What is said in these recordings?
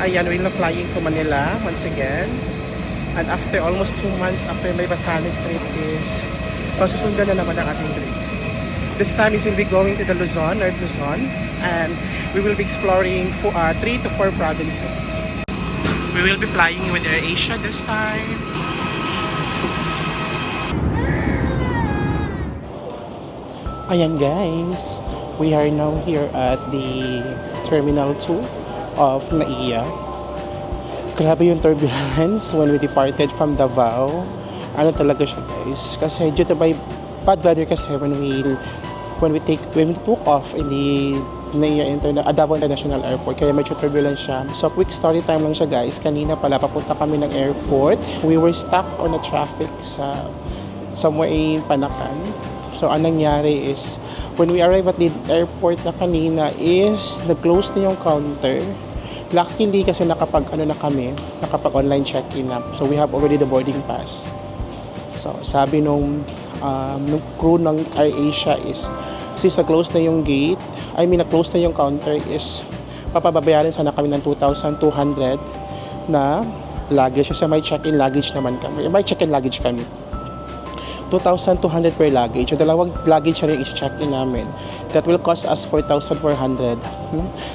ayan, we're now flying to Manila once again. And after almost 2 months after my Batanes trip is masusundan na naman ang ating trip. This time is we'll be going to the Luzon, North Luzon, and we will be exploring 3 to 4 provinces. We will be flying with AirAsia this time. Ayan guys, we are now here at the Terminal 2 of NAIA. Grabe yung turbulence when we departed from Davao. Ano talaga siya guys, kasi due to bad weather kasi when we took off in the NAIA Davao International Airport, kaya medyo turbulence siya. So quick story time lang siya guys. Kanina pala papunta kami ng airport. We were stuck on the traffic somewhere in Panakan. So ang nangyari is when we arrived at the airport na kanina is nag-close na yung counter. Luckily kasi nakapag-online check-in na. So we have already the boarding pass. So sabi nung crew ng AirAsia is since na-close na yung gate, na-close na yung counter is papababayaran sana kami ng 2,200 na luggage. Kasi may check-in luggage naman kami. May check-in luggage kami. 2,200 per luggage. So dalawang luggage na yung i-check-in namin. That will cost us 4,400.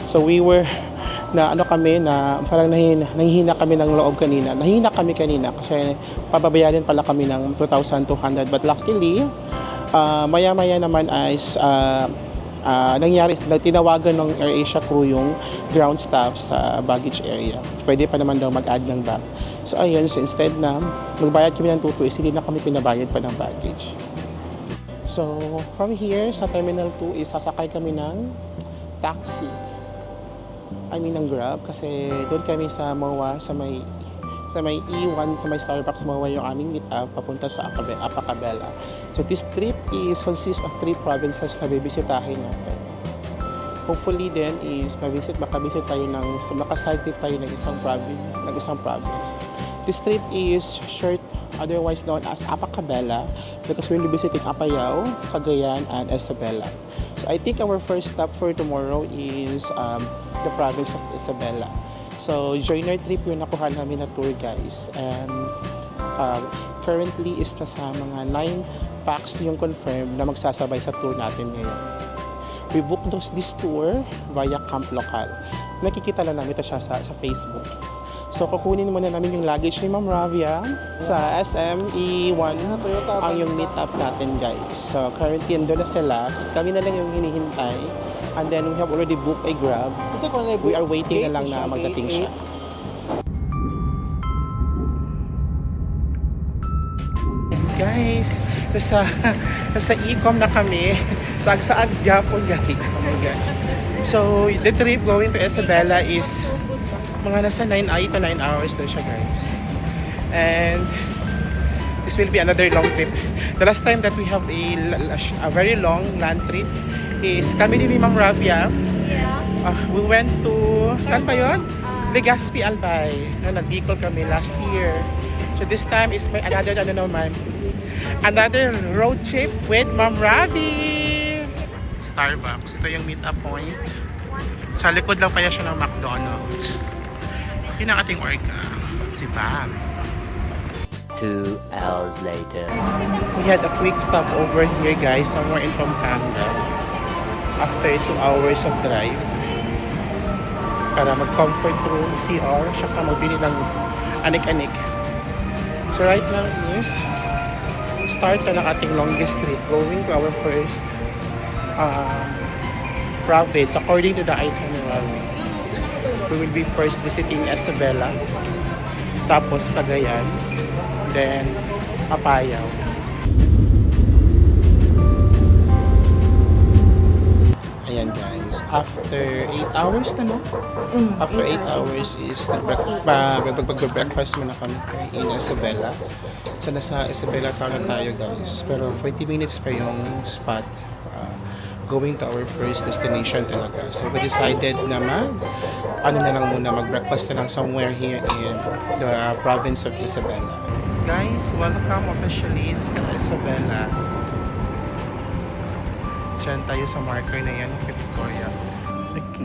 So we were parang nahihina kami ng loob kanina. Nahihina kami kanina kasi pababayaran pala kami ng 2,200. But luckily, maya-maya naman is nangyari, tinawagan ng AirAsia crew yung ground staff sa baggage area. Pwede pa naman daw mag-add ng bag. So ayun, so instead na magbayad kami ng 2,200, hindi na kami pinabayad pa ng baggage. So from here sa Terminal 2 is sasakay kami ng taxi. Ng Grab kasi doon kami sa MOA sa may E1 sa may Starbucks MOA yung aming meet up papunta sa Apacabella. So this trip consists of 3 provinces na bibisitahin natin. Hopefully then is makabisit tayo makaside trip tayo ng isang province. This trip is short, otherwise known as Apacabella, because we'll be visiting Apayao, Cagayan, and Isabela. So I think our first stop for tomorrow is the province of Isabela. So joiner trip yung nakuha namin na tour guys, and currently is nasa mga 9 packs yung confirmed na magsasabay sa tour natin ngayon. We booked this tour via Camp Local. Nakikita lang namin ito siya sa Facebook. So kukunin muna namin yung luggage ni Ma'am Ravia sa SM E1 ang yung meet up natin guys. So currently ando na sila. So, kami na lang yung hinihintay. And then we have already booked a Grab. We are waiting na lang na magdating siya. Guys, nasa Ecom na kami. Saag-saag Japon guys. Oh my gosh. So the trip going to Isabela is mga nasa 8 to 9 hours na siya guys. And this will be another long trip. The last time that we have a very long land trip is kami din ni Ma'am Ravia. Yeah. We went to, saan pa yun? Legazpi, Albay. Nag-Bicol kami last year. So this time is may another road trip with Ma'am Ravi. Starbucks. Ito yung meet-up point. Sa likod lang kaya siya ng McDonald's. Yun ang ating orga. Si Bam. 2 hours later. We had a quick stop over here guys, somewhere in Pampanga. After 2 hours of drive. Para mag-comfort room, CR, saka magbili ng anik-anik. So right now is start na ng ating longest trip going to our first province according to the itinerary. We will be first visiting Isabela, tapos Cagayan, then Apayao. Ayan guys, after 8 hours na no? After 8 hours is mag-breakfast muna kami in Isabela. So nasa Isabela town na tayo guys, pero 40 minutes pa yung spot going to our first destination talaga. So we decided na mag-breakfast na lang somewhere here in the province of Isabela. Guys, welcome officially sa Isabela. Diyan tayo sa marker na yan, Victoria.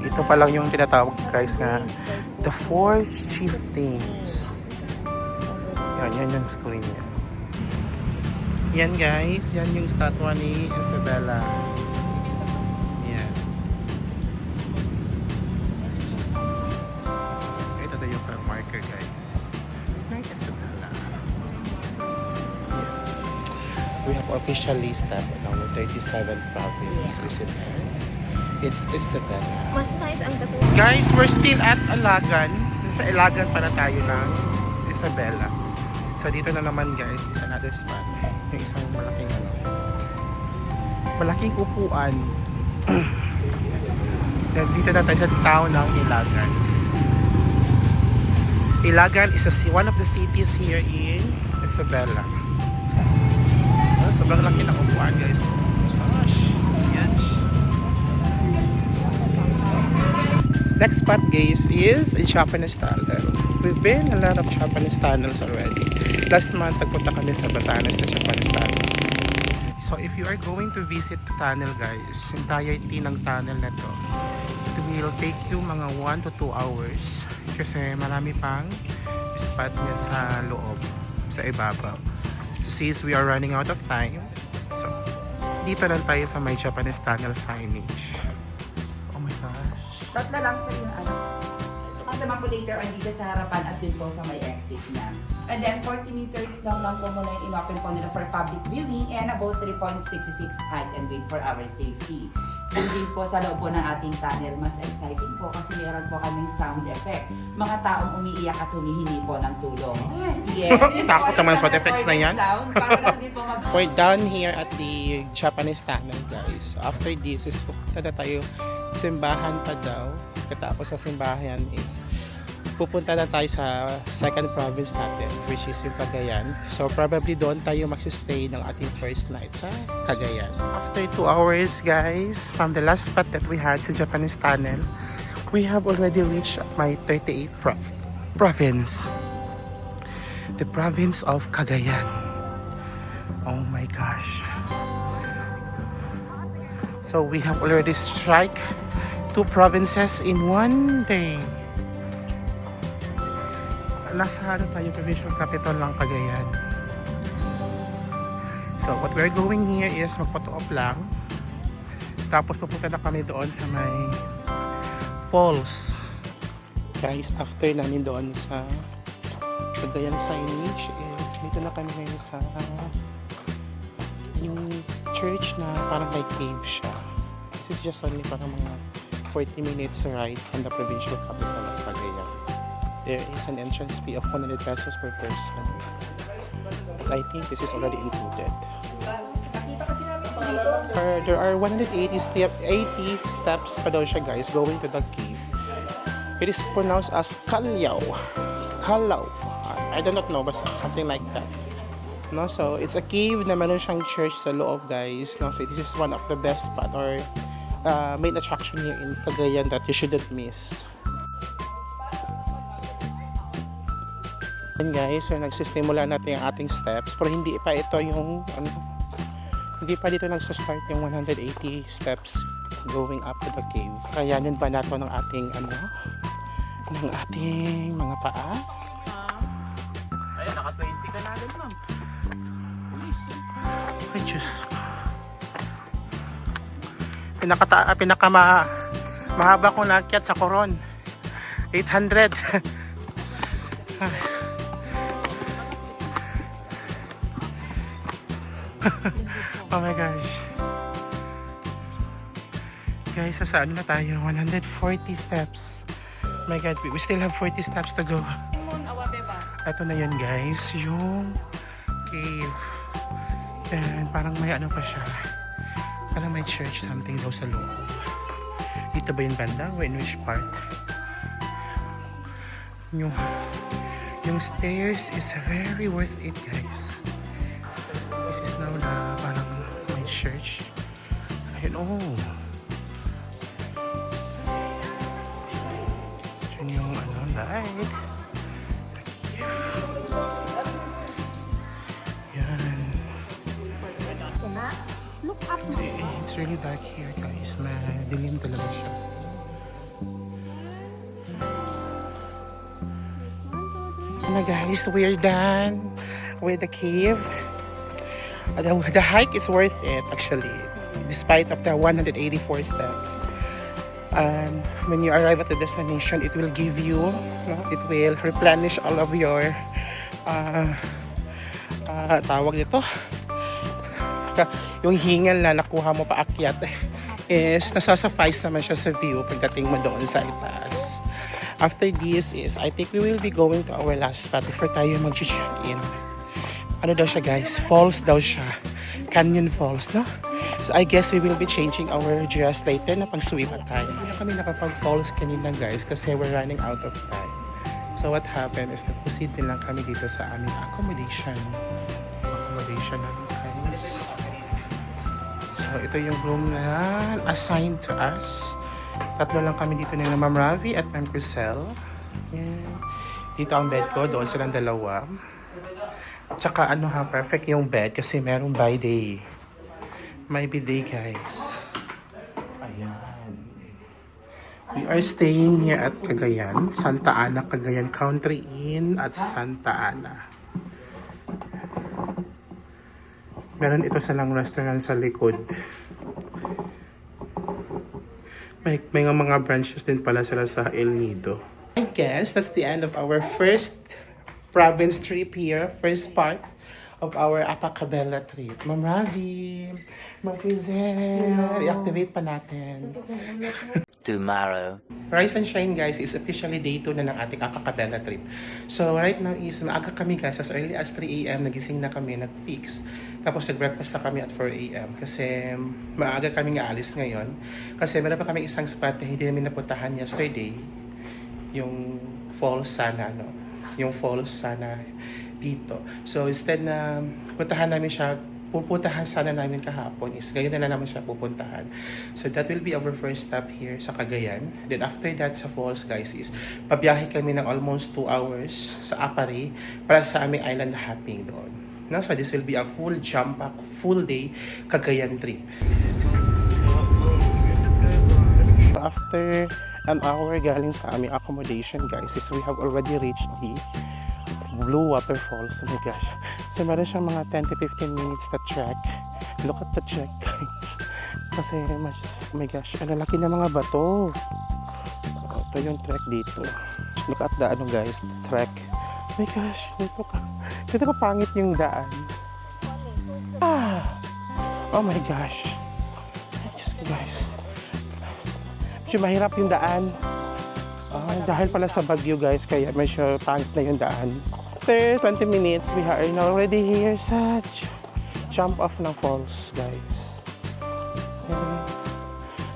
Ito pa lang yung tinatawag guys na The Four Chieftains. Yan yung story niya. Yan guys, yan yung statwa ni Isabella. Yan. Ito na yung marker guys. Ng Isabella. We have officially stepped in our 37th province visitor. It's Isabella. Mas nice ang dato. Guys, we're still at Alagan. Sa Ilagan pala tayo ng Isabella. So dito na naman guys, is another spot. Yung isang malaking upuan. Then dito na tayo sa town ng Ilagan. Ilagan is one of the cities here in Isabela. Sobrang laki ng upuan guys. Gosh, yan. Next spot guys is a Japanese tunnel. We've been a lot of Japanese tunnels already. Last month, nagpunta kami sa Batanes na Japanese tunnel. So if you are going to visit the tunnel guys, entirety ng tunnel na to, it will take you mga 1 to 2 hours. Kasi marami pang spot niya sa loob, sa ibabaw. Since we are running out of time, so dito lang tayo sa may Japanese tunnel signage. Oh my gosh. Tatlo lang sir yung ano. Ang sa manipulator andito sa harapan at din po sa may exit na. And then 40 meters lang po muna yung inopen po nila for public viewing and about 3.66 height and weight for our safety. And din po sa loob po ng ating tunnel, mas exciting po kasi meron po kaming sound effect. Mga taong umiiyak at humihingi po ng tulong. Yes. Takot naman sa effects na yan. Sound, para lang din po We're down here at the Japanese tunnel guys. So after this is pupunta na tayo simbahan pa daw. Katapos sa simbahan is pupunta na tayo sa second province natin, which is yung Cagayan. So probably doon tayo magsistay ng ating first night sa Cagayan. After 2 hours guys, from the last spot that we had sa Japanese tunnel, we have already reached my 38th province. The province of Cagayan. Oh my gosh. So we have already struck 2 provinces in one day. Nasa ano tayo, provincial capital ng Cagayan. So what we're going here is magphoto op lang. Tapos pupunta na kami doon sa may falls. Guys, after namin doon sa Cagayan signage is dito na kami ngayon sa yung church na parang may cave siya. This is just only parang mga 40 minutes ride from the provincial capital of Cagayan. There is an entrance fee of 100 pesos per person. But I think this is already included. There are 180 steps pa daw siya guys going to the cave. It is pronounced as Kalaw. Kalaw. I do not know, but something like that. No, so it's a cave na meron siyang church sa loob guys. No, so this is one of the best spot or main attraction here in Cagayan that you shouldn't miss. And guys, so nagsisimula natin ang ating steps pero hindi pa ito yung hindi pa dito nagsa-start yung 180 steps going up to the cave. Kayanin ba nato ng ating ng ating mga paa? Ay, naka-20 ka na rin, ma'am. Ay, Diyos. Mahaba kong nakyat sa Coron. 800. Oh my gosh. Guys, saan na tayo? 140 steps. Oh my god, we still have 40 steps to go. Ito na yun guys, yung cave. And parang may ano pa siya. Parang may church something daw sa loob. Dito ba yung banda? O in which part? Yung stairs is very worth it guys. This is now na parang may church. Ayun, oh. Yun yung light. Yan. Look up mo. It's really dark here guys. Madilim talaga siya. na guys, we're done with the cave. The hike is worth it actually, despite of the 184 steps. And when you arrive at the destination, it will give you, it will replenish all of your tawag nito, yung hingal na nakuha mo paakyat is nasasuffice naman siya sa view pagdating mo doon sa itaas. After this is, I think we will be going to our last spot before tayo mag-check-in. Ano daw siya guys? Falls daw siya. Canyon Falls, no? So I guess we will be changing our dress later na pag-swim tayo. Hindi na kami nakapag-falls kanina guys kasi we're running out of time. So what happened is nag-proceed din lang kami dito sa aming accommodation. Accommodation namin guys. So ito yung room na assigned to us. Tatlo lang kami dito ng Ma'am Ravi at Ma'am Crisel. Yan. Dito ang bed ko, doon silang dalawa. Tsaka ano ha, perfect yung bed kasi merong bidet. May bidet guys. Ayan. We are staying here at Cagayan, Santa Ana, Cagayan Country Inn at Santa Ana. Meron ito silang restaurant sa likod. May mga branches din pala sila sa El Nido. I guess that's the end of our first province trip here. First part of our Apacabella trip. Ma'am Ravi, Ma'am Crisel, i-activate pa natin. Tomorrow. Rise and Shine guys is officially day 2 na ng ating Apacabella trip. So right now is maaga kami guys, as early as 3 AM nagising na kami, nag-fix. Tapos nag-breakfast na kami at 4 AM kasi maaga kami nga alis ngayon. Kasi meron pa kami isang spot na hindi namin napuntahan yesterday. Yung falls sana, no? Yung falls sana dito. So instead na puntahan namin siya, pupuntahan sana namin kahapon is ngayon na naman siya pupuntahan. So that will be our first stop here sa Cagayan. Then after that sa falls guys is pabiyahe kami ng almost 2 hours sa Apari para sa aming island hopping doon. No? So this will be a full jump pack, full day Cagayan trip. After an hour galing sa aming accommodation guys is we have already reached the Blue Waterfalls. Oh my gosh. So meron siyang mga 10 to 15 minutes na trek. Look at the trek guys. Kasi oh my gosh, ang lalaki na mga bato. Ito yung trek dito. Look at the ano guys, trek. Oh my gosh, dito ka pangit yung daan. Oh my gosh. Just guys. Medyo mahirap yung daan. Dahil pala sa bagyo guys, kaya medyo pangit na yung daan. After 20 minutes, we are now already here sa jump off ng falls guys.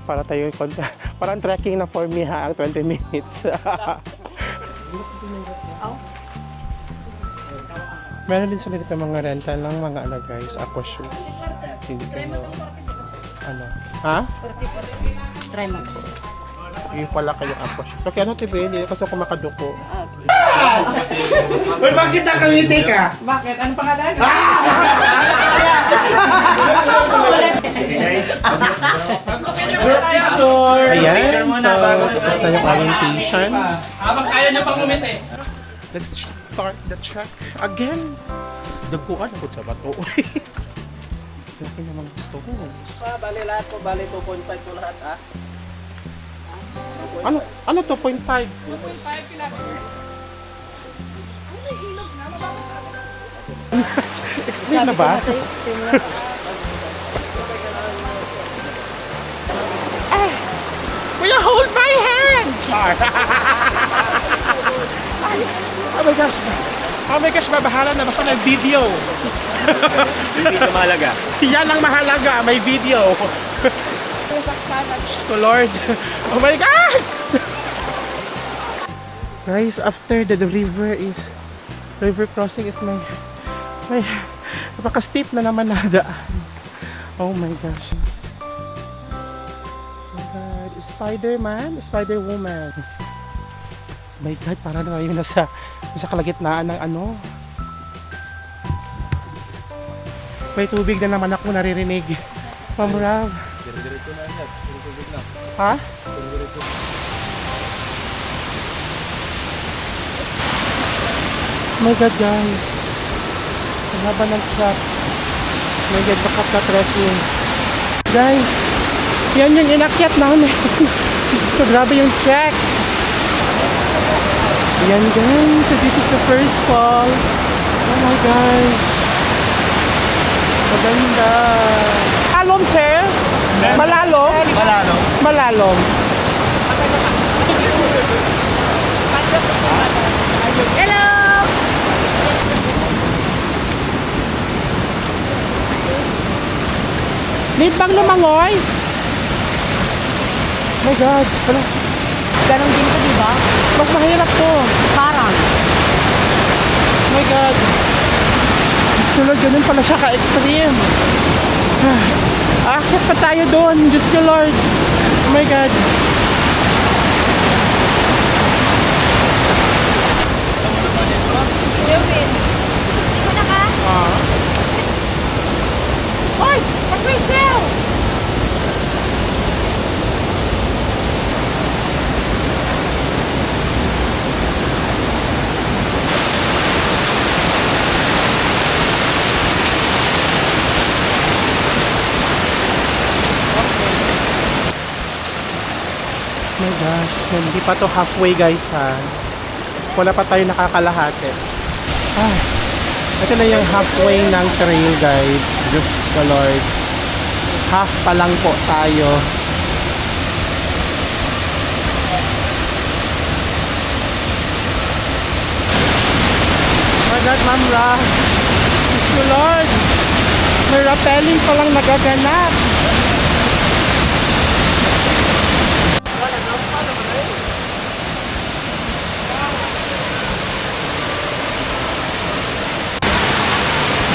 Para tayo parang trekking na for me ha, ang 20 minutes. Meron din sila dito mga rental ng mga ano guys, aqua shoe. Hindi ko ano. Ha? Try mo. Yung pala kayo aqua shoe. Kasi ano tiba, hindi kasi ako makaduko. Uy, bakit nakangiti ka? Bakit? Ano pangalan? Ayan, so tapos na yung orientation. Habang kaya niyo pang umiti. Let's start the trek again. Dagkuan ako sa bato. Laki naman gusto ko. Bali lahat po, bali 2.5 po lahat ah. Ano 2.5? 2.5 kilometer. Extreme na ba? Kuya, hold my hand! Char! Oh my gosh! Oh my gosh, mabahala na. Basta may video. Hindi ka mahalaga. Yan ang mahalaga. May video. Diyos ko, Lord. Oh my gosh! Guys, after the river crossing is may napaka-steep na naman na daan. Oh my gosh. Oh my God. Spider-Man, Spider-Woman. Oh my God, parang na yun nasa kalagitnaan ng ano. May tubig na naman ako naririnig. Pamuraw. Diretso na yan. Tubig na. Ha? Oh my God, guys. Ang haba ng truck. Oh my God, bakat na trekking. Guys, yan yung inakyat namin. Diyos ko, grabe yung track. Yan guys, so this is the first fall. Oh my gosh. Maganda. Malalom, sir? Malalom? Malalo. Malalom. Hello! Need bang lumangoy? Oh my God. Wala. Ganon din ko, di ba? Mas mahirap to. Parang. Oh my God. Sulod, ganun pala siya ka-extreme. Akit pa tayo doon. Diyos ko Lord. Oh my God. Lewin. Hindi ko na ka? Hoy! Pag may sales! Oh my gosh, hindi pa to halfway guys ha. Wala pa tayo nakakalahati. Ah, ito na yung halfway ng trail guys. Diyos ko Lord. Half pa lang po tayo. Oh my God, Ma'am Ra. Diyos ko Lord. May rappelling pa lang nagaganap.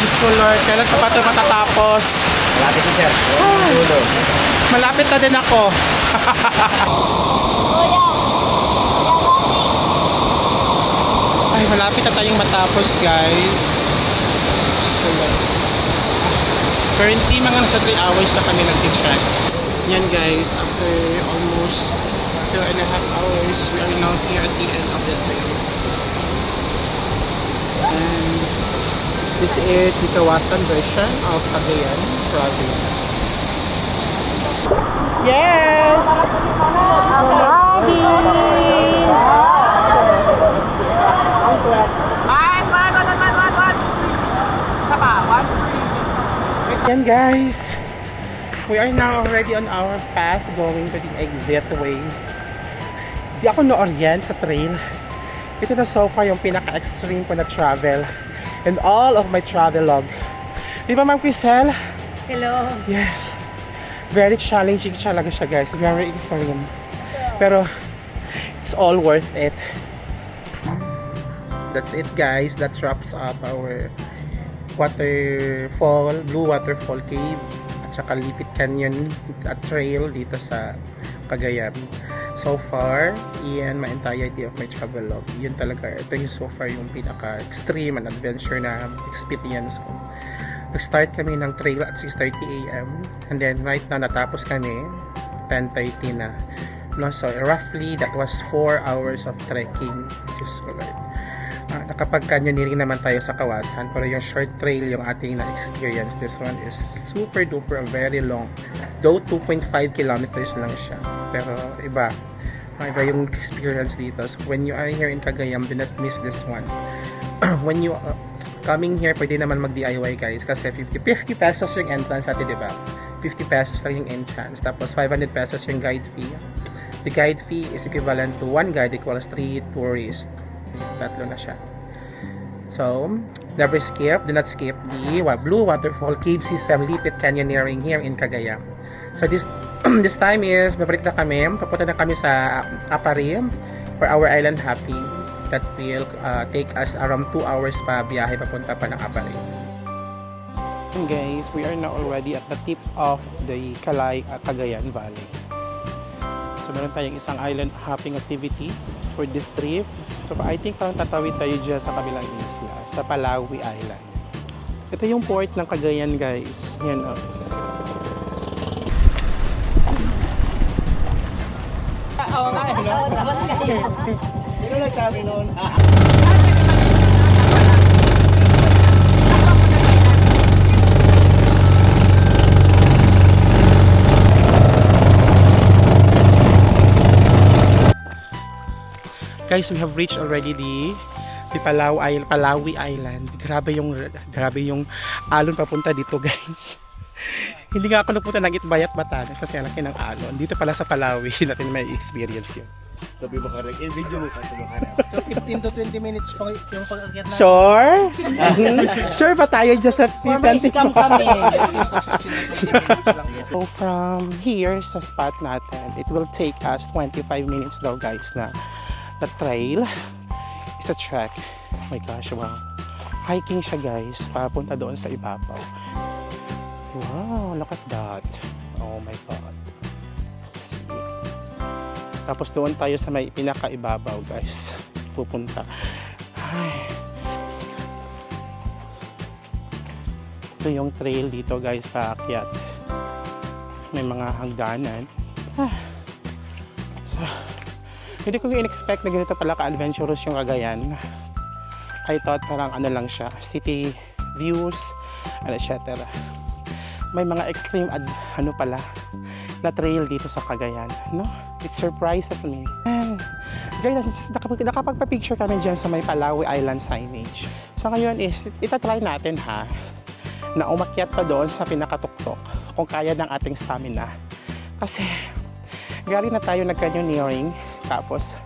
Diyos ko Lord, kailan pa ito matatapos? Malapit si sir. Malapit na din ako. Ay, malapit na tayong matapos guys. So, currently, mga nasa 3 hours na kami nag-track. Yan guys, after almost 2.5 hours, we are now here at the end of the trail. And this is the Kawasan version of Cagayan province. Yes! Yan guys, we are now already on our path going to the exit way. Di ako na-orient sa trail. Ito na so far yung pinaka-extreme ko na travel and all of my travelog. Di ba Ma'am Crisel? Hello. Yes. Very challenging talaga siya guys. Very extreme. Pero it's all worth it. That's it guys. That wraps up our waterfall, Blue Waterfall Cave at saka Lipit Canyon at trail dito sa Cagayan. So far, yan my entirety of my travelog. Yun talaga, ito yung so far yung pinaka-extreme and adventure na experience ko. Nag-start kami ng trail at 6:30 AM and then right now natapos kami 10:30 na. No, so roughly that was 4 hours of trekking. Just ko Lord. Nakapag-canyoneering naman tayo sa Kawasan pero yung short trail yung ating na-experience. This one is super duper very long. Though 2.5 kilometers lang siya. Pero iba yung experience dito. So when you are here in Cagayan, do not miss this one. When you coming here, pwede naman mag-DIY guys kasi 50 pesos yung entrance natin, diba? 50 pesos lang yung entrance. Tapos 500 pesos yung guide fee. The guide fee is equivalent to 1 guide equals 3 tourists. Tatlo na siya. So, never skip, do not skip the Blue Waterfall Cave System Lipit Canyoneering here in Cagayan. So this time is babalik na kami. Papunta na kami sa Apari for our island hopping that will take us around 2 hours pa biyahe papunta pa ng Apari. And guys, we are now already at the tip of the Cagayan Valley. So meron tayong isang island hopping activity for this trip. So I think parang tatawid tayo dyan sa kabilang isla, sa Palawi Island. Ito yung port ng Cagayan guys. Yan o. Oo nga, no? Sino nagsabi noon? Guys, we have reached already the Palawi Island. Grabe yung alon papunta dito, guys. Hindi nga ako nagpunta ng Itbayat Batanes kasi ang laki ng alon. Dito pala sa Palawi natin may experience yun. Sabi mo ka rin, video mo ka, sabi mo ka rin. So 15 to 20 minutes pa yung pag-akyat na. Sure? Sure ba tayo dyan sa Scam kami. So from here sa spot natin, it will take us 25 minutes daw guys na trail. It's a trek. Oh my gosh, wow. Hiking siya guys, papunta doon sa ibabaw. Wow, look at that. Oh my god. See. Tapos doon tayo sa may pinakaibabaw guys. Pupunta. Ay. Ito yung trail dito guys, paakyat. May mga hagdanan. So, hindi ko in-expect na ganito pala ka-adventurous yung Cagayan. I thought parang ano lang siya, city views, and etc. May mga extreme na trail dito sa Cagayan, no? It surprises me. And guys, nakapagpa-picture kami dyan sa may Palawi Island signage. So ngayon is, itatry natin na umakyat pa doon sa pinakatuktok kung kaya ng ating stamina. Kasi galing na tayo nag-canyoneering, tapos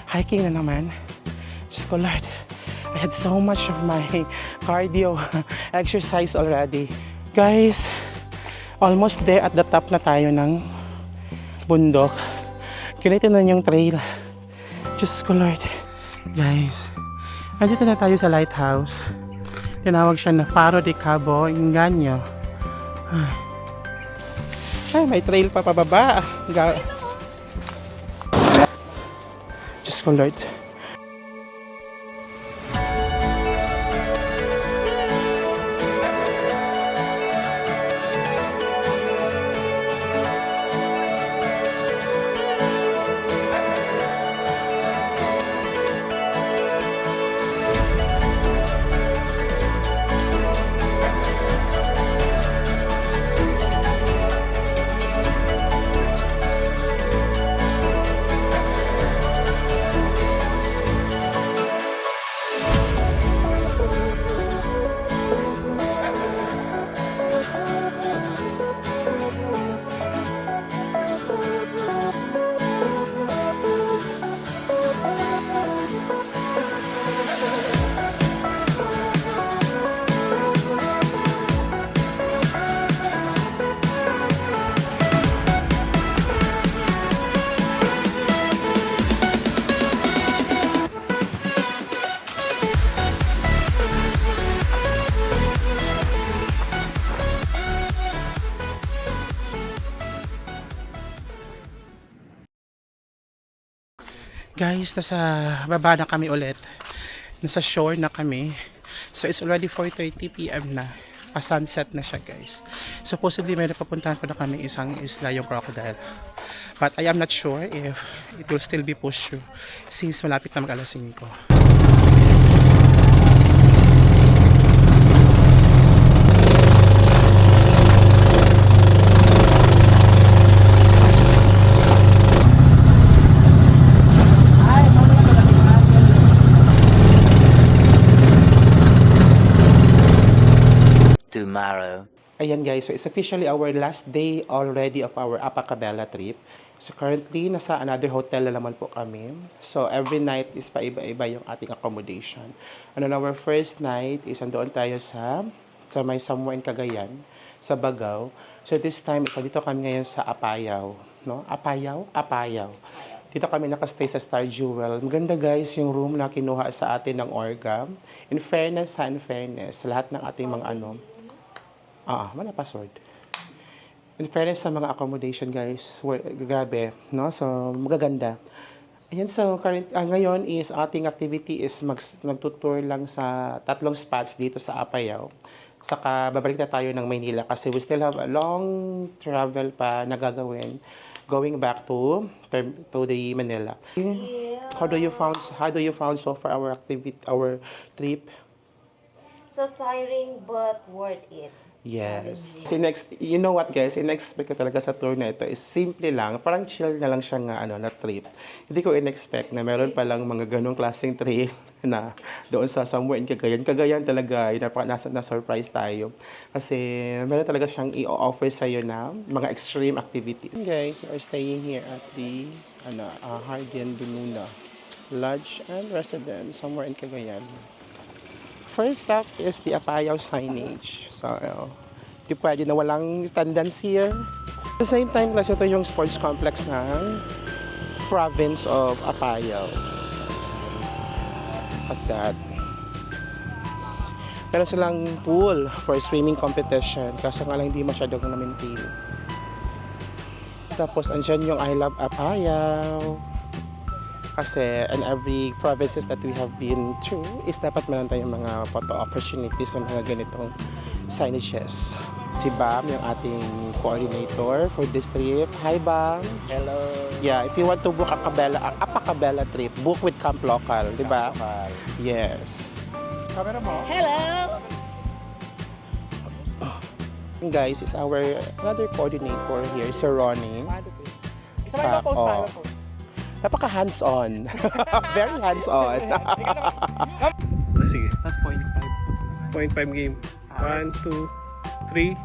hiking na naman. Diyos ko Lord, I had so much of my cardio exercise already. Guys, almost there at the top na tayo ng bundok. Ganito na yung trail. Diyos ko Lord. Guys, andito na tayo sa lighthouse. Tinawag siya na Faro de Cabo Engaño. Ay, may trail pa pababa. Diyos ko Lord. Guys, nasa baba na kami ulit. Nasa shore na kami. So it's already 4:30 PM na. Pa-sunset na siya guys. Supposedly may napapuntahan pa na kami isang isla, yung Crocodile. But I am not sure if it will still be pushed through since malapit na mag-alas 5. Tomorrow. Ayan guys, so it's officially our last day already of our Apacabella trip. So currently, nasa another hotel na naman po kami. So every night is paiba-iba yung ating accommodation. And on our first night is andoon tayo sa may somewhere in Cagayan, sa Bagao. So this time, dito kami ngayon sa Apayao. No? Apayao. Dito kami nakastay sa Star Jewel. Maganda guys yung room na kinuha sa atin ng Orga. In fairness, lahat ng ating mga wala password. In fairness sa mga accommodation guys, grabe, no? So, magaganda. Ayan, so ngayon is ating activity is magtutour lang sa 3 spots dito sa Apayao. Saka babalik na tayo ng Maynila kasi we still have a long travel pa na gagawin going back to the Manila. How do you found so far our trip? So tiring but worth it. Yes. Si next, you know what guys, in-expect ko talaga sa tour na ito is simple lang, parang chill na lang siya nga na trip. Hindi ko in-expect na meron palang mga ganong klaseng trip na doon sa somewhere in Cagayan. Cagayan talaga, na-surprise tayo. Kasi meron talaga siyang i-offer sa'yo na mga extreme activity. Guys, we are staying here at the Hardin Dununa Lodge and Residence somewhere in Cagayan. First stop is the Apayao signage. So, di pwede na walang attendance here. At the same time, kasi ito yung sports complex ng province of Apayao. At that. Meron silang pool for swimming competition. Kaso nga lang hindi masyadong na-maintain. Tapos, andyan yung I Love Apayao. Kasi in every provinces that we have been through is dapat meron tayong mga photo opportunities sa mga ganitong signages. Si Bam, yung ating coordinator for this trip. Hi Bam! Hello. Yeah, if you want to book a Apacabela trip, book with Camp Local, di ba? Yes. Camera mo? Hello! Guys, is our another coordinator here, Sir Ronnie. Isa lang Oh. Napaka hands-on. Very hands-on. Sige. That's 0.5. 0.5 game. 1, 2, 3.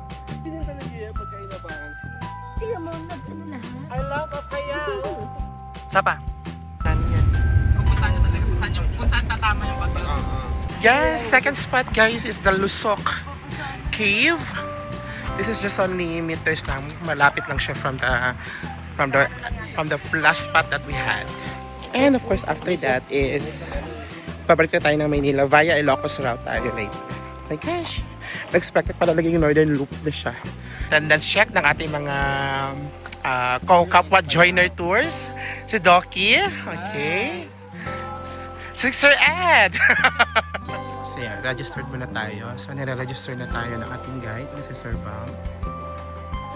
Hindi na talaga yung pagkainabangan sila. Tingnan mo, nag-ano na ha? I love Apayao. Sapa? Saan yan? Pupunta nyo talaga kung saan tatama yung bagyo. Yes, second spot guys is the Lusok Cave. This is just only meters lang. Malapit lang siya from the last spot that we had. And of course, after that is pabalik na tayo ng Maynila via Ilocos route tayo later. My gosh, expected pala lagi yung Northern Loop na siya. Attendance check ng ating mga kapwa joiner tours. Si Doki, okay. Si Sir Ed. So yeah, registered muna tayo. So nire-register na tayo ng ating guide, si Sir Bam.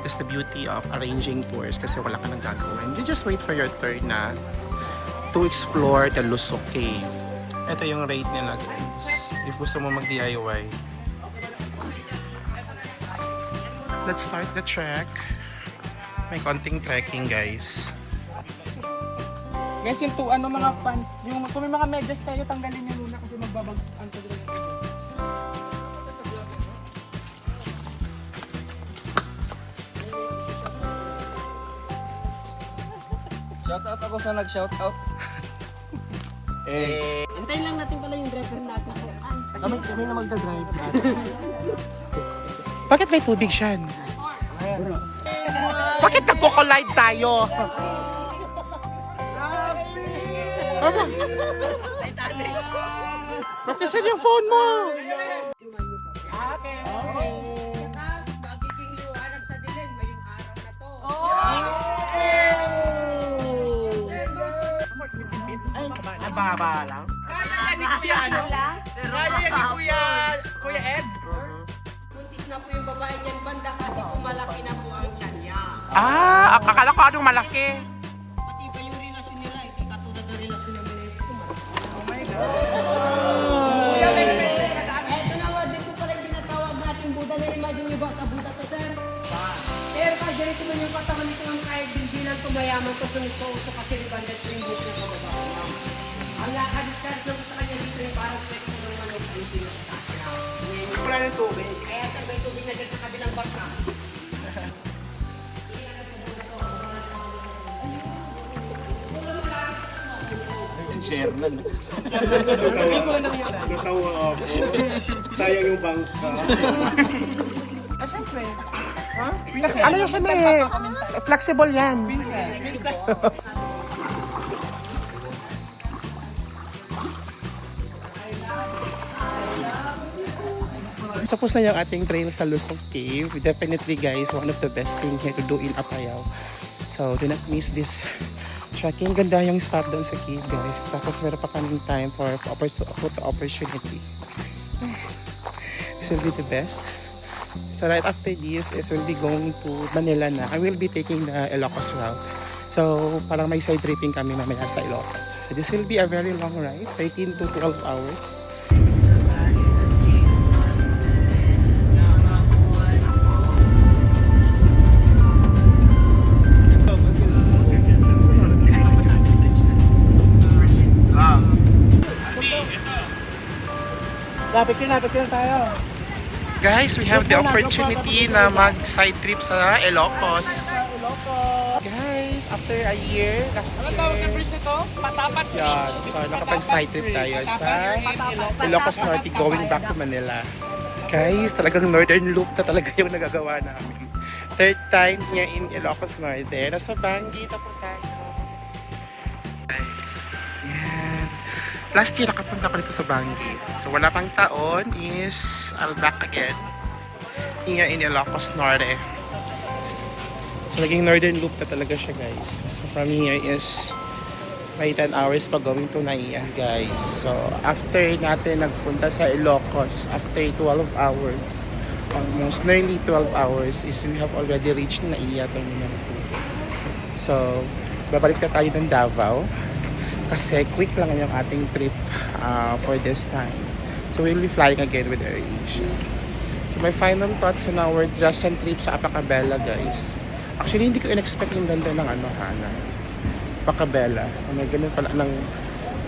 That's the beauty of arranging tours kasi wala ka nang gagawin. You just wait for your turn na to explore the Lusok Cave. Ito yung rate nila guys. If gusto mo mag-DIY. Let's start the trek. May konting trekking guys. Guys, yung mga pants, yung kung may mga medyas kayo, tanggalin nyo muna kasi magbabag-an ka dito. Shoutout ako sa nag-shoutout. Antayin lang natin pala yung driver natin. Kami na magdadrive. Bakit may tubig siyan? Bakit nagko-collide tayo? Bakit saan yung phone mo? Nababa lang. Kaya ni Kuya Ed. Buntis na po yung babae niyan banda kasi pumalaki na po ang tiyan niya. Akala ko anong malaki. Pati ba yung relasyon nila, hindi katulad ng relasyon namin nito. Eto na nga, dito pala yung tinatawag natin Buddha na imagine yung bata Buddha to, sir. Pero kasi ganito man yung katawan nito ng kahit hindi lang tumayaman ko sunod ko uso kasi ribandet ko yung buhok na pababa. Ang nakadiscard lang sa kanya dito yung parang pwede ko naman ang pinsin sa kanya. Wala ng tubig. Kaya may tubig na dyan sa kabilang basa. Share na. Natawa ako. Sayang yung bangka. Siyempre. Ano yan siya flexible yan. Suppose na yung ating trail sa Lusok Cave. Definitely guys, one of the best thing here to do in Apayao. So do not miss this trekking. Ganda yung spot doon sa cave guys. Tapos meron pa kaming time for photo opportunity. This will be the best. So right after this is we'll be going to Manila na. I will be taking the Ilocos route. So parang may side tripping kami mamaya sa Ilocos. So this will be a very long ride, 13 to 12 hours. Picture tayo. Guys, we have the opportunity na mag-side trip sa Ilocos. Guys, after a year, last year. Patapat Yeah, so nakapag-side trip tayo sa Ilocos Norte going back to Manila. Guys, talagang Northern Loop na talaga yung nagagawa namin. Third time niya in Ilocos Norte. Nasa Bangi na po tayo. Guys, yan. Last year nakapunta ko dito sa Bangi. So wala pang taon is I'll back again. Here in Ilocos Norte. So naging Northern Loop na talaga siya, guys. So from here is may 10 hours pa going to Naiya, guys. So after natin nagpunta sa Ilocos, after 12 hours, almost nearly 12 hours, is we have already reached Naiya Terminal 2. So babalik na tayo ng Davao kasi quick lang yung ating trip for this time. So we'll be flying again with AirAsia. So my final thoughts on our recent trip sa Apacabella, guys. Actually, hindi ko in-expect yung ganda ng ng Apacabella. May ganun pala ng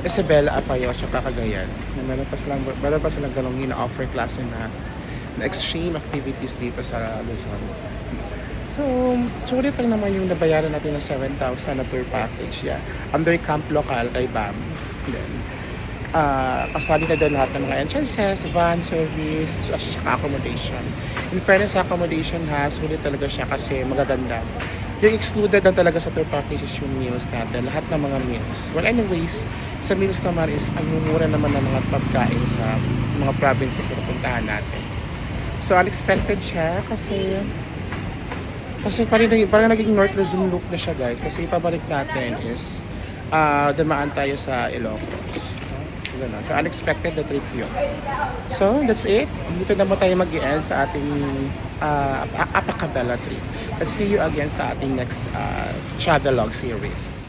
Isabela, Apayao, at Cagayan. Meron pa silang ganung ina-offer klase na extreme activities dito sa Luzon. So, sulit lang naman yung nabayaran natin na 7,000 na tour package. Yeah. Under Camp Local kay BAM. Then, kasali na doon lahat ng mga entrances, van service, at saka accommodation. In fairness sa accommodation ha, sulit talaga siya kasi magaganda. Yung excluded na talaga sa tour package is yung meals natin, lahat ng mga meals. Well anyways, sa meals naman is ang mumura naman ng mga pagkain sa mga provinces na puntahan natin. So unexpected siya kasi parang naging North Luzon loop na siya, guys. Kasi ipabalik natin is dumaan tayo sa Ilocos. So, unexpected na trip yun. So, that's it. Dito naman tayo mag-i-end sa ating Apacabella trip. Let's see you again sa ating next travelogue series.